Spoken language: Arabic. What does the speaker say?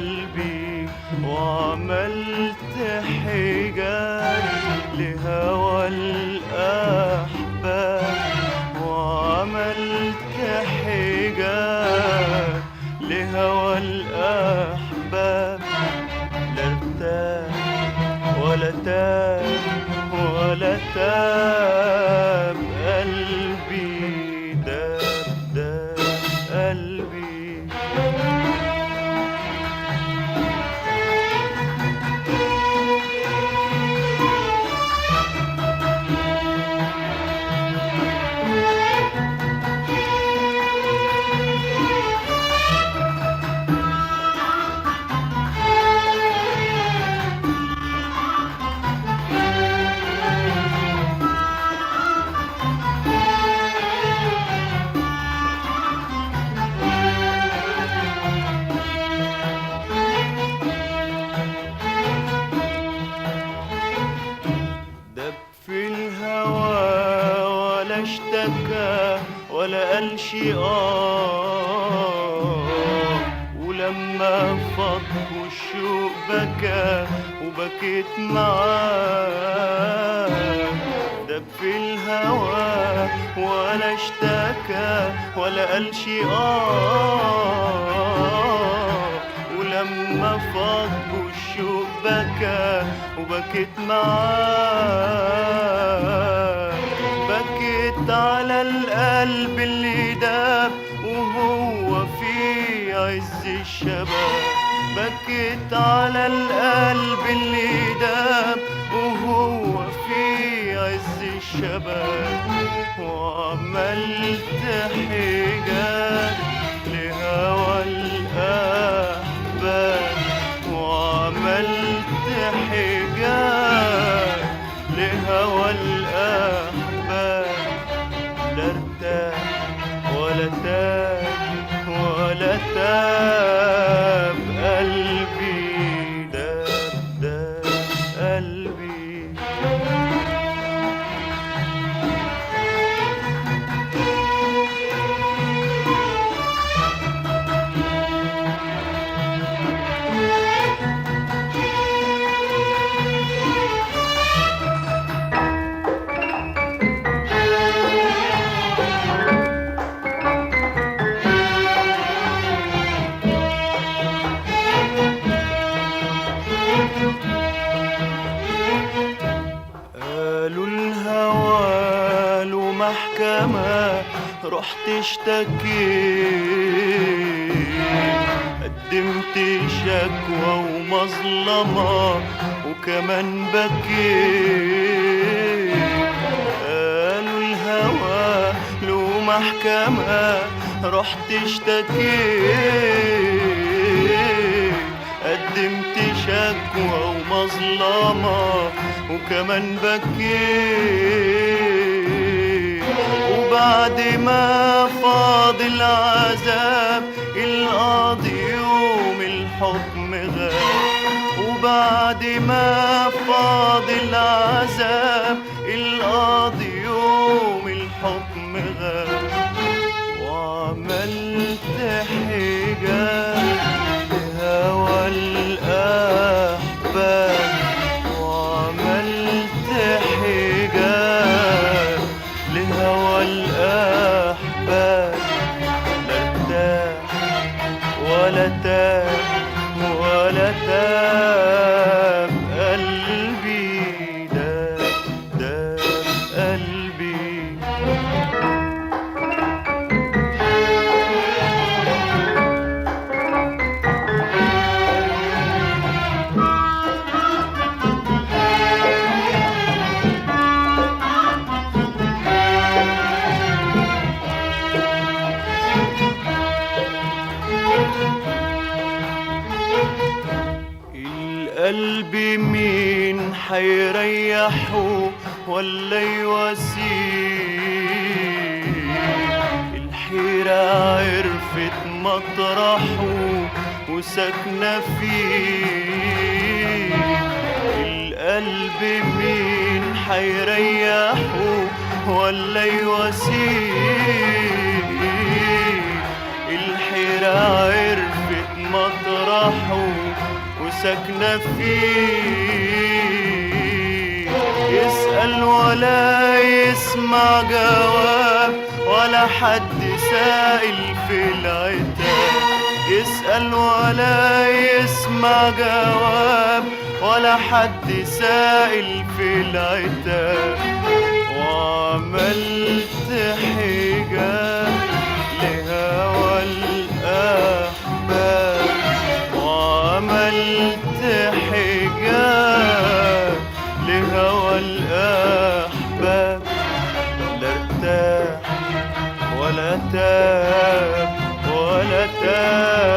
قلبي وعملت حجاب لهوى الأحباب، وعملت حجاب لهوى الأحباب. لا ارتاح ولا تاب ولا تاب قلبي، داب داب قلبي. في الهوى ولا اشتكى ولا قال شي ولما فض والشوق بكى وبكيت معاه. دب في الهوى ولا اشتكى ولا قال شي ولما فض والشوق بكى وبكيت معاه. بكيت على القلب اللي داب وهو في عز الشباب. بكيت على القلب اللي داب وهو في عز الشباب، وعملت حجاب لهوى الأحباب، وعملت حجاب لهوى الأحباب. لا ارتاح ولا تاب ولا تاب قلبي، داب داب قلبي. قالوا الهوى له محكمة رحت اشتكيت، قدمت شكوى ومظلمة وكمان بكيت. قالوا الهوى له محكمة رحت اشتكيت، قدمت شكوى ومظلمة وكمان بكيت. وبعد ما فاض العذاب القاضي يوم الحكم غاب، وبعد ما فاض العذاب القاضي يوم الحكم غاب. وعملت حجاب لهوى الأحباب، وعملت حجاب لهوى الأحباب. لا ارتاح ولا تاب ولا تاب قلبي، داب داب قلبي. القلب مين حيريحه ولا يواسيه؟ الحيرة عرفت مطرحه وساكنة فيه. القلب مين حيريحه ولا يواسيه؟ الحيرة عرفت مطرحه أنا فيه، يسأل ولا يسمع جواب، ولا حد سائل في العتاب. يسأل ولا يسمع جواب، ولا حد سائل في العتاب. وعملت حجاب لهوى الأحباب، وعملت حجاب لهوى الأحباب. لا ارتاح ولا تاب ولا تاب.